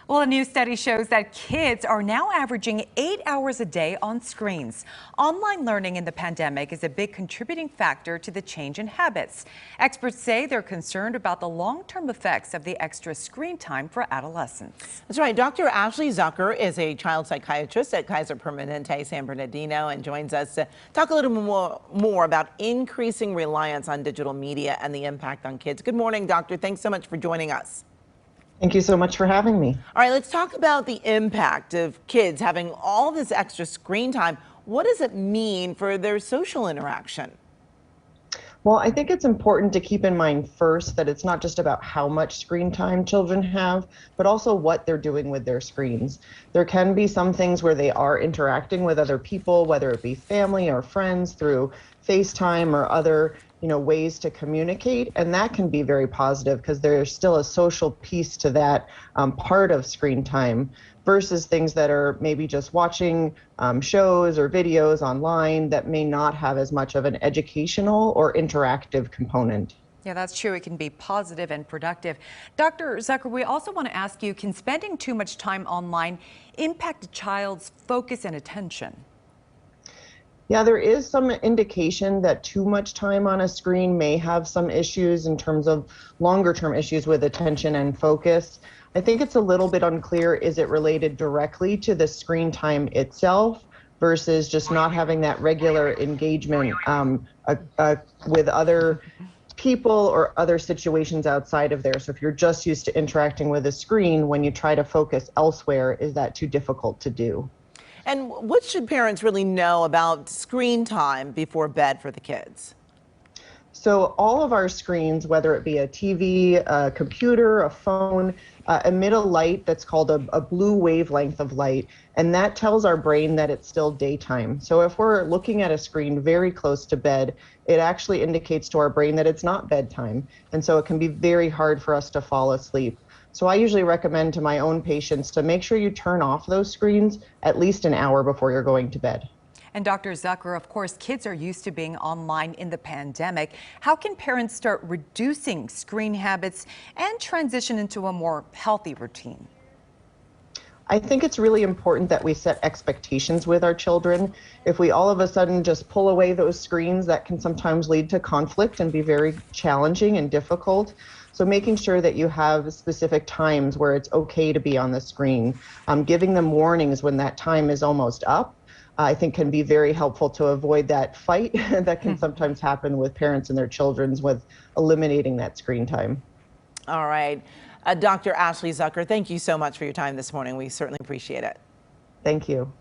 Well, a new study shows that kids are now averaging 8 hours a day on screens. Online learning in the pandemic is a big contributing factor to the change in habits. Experts say they're concerned about the long-term effects of the extra screen time for adolescents. That's right. Dr. Ashley Zucker is a child psychiatrist at Kaiser Permanente San Bernardino and joins us to talk a little more about increasing reliance on digital media and the impact on kids. Good morning, doctor. Thanks so much for joining us. Thank you so much for having me. All right, let's talk about the impact of kids having all this extra screen time. What does it mean for their social interaction? Well, I think it's important to keep in mind first that it's not just about how much screen time children have, but also what they're doing with their screens. There can be some things where they are interacting with other people, whether it be family or friends through FaceTime or other ways to communicate, and that can be very positive because there's still a social piece to that part of screen time versus things that are maybe just watching shows or videos online that may not have as much of an educational or interactive component. Yeah, that's true. It can be positive and productive. Dr. Zucker, we also want to ask you, can spending too much time online impact a child's focus and attention? Yeah, there is some indication that too much time on a screen may have some issues in terms of longer term issues with attention and focus. I think it's a little bit unclear, is it related directly to the screen time itself versus just not having that regular engagement with other people or other situations outside of there. So if you're just used to interacting with a screen, when you try to focus elsewhere, is that too difficult to do? And what should parents really know about screen time before bed for the kids? So all of our screens, whether it be a TV, a computer, a phone, emit a light that's called a blue wavelength of light, and that tells our brain that it's still daytime. So if we're looking at a screen very close to bed, it actually indicates to our brain that it's not bedtime, and so it can be very hard for us to fall asleep. So I usually recommend to my own patients to make sure you turn off those screens at least an hour before you're going to bed. And Dr. Zucker, of course, kids are used to being online in the pandemic. How can parents start reducing screen habits and transition into a more healthy routine? I think it's really important that we set expectations with our children. If we all of a sudden just pull away those screens, that can sometimes lead to conflict and be very challenging and difficult. So making sure that you have specific times where it's okay to be on the screen, giving them warnings when that time is almost up, I think can be very helpful to avoid that fight that can sometimes happen with parents and their children with eliminating that screen time. All right. Dr. Ashley Zucker, thank you so much for your time this morning. We certainly appreciate it. Thank you.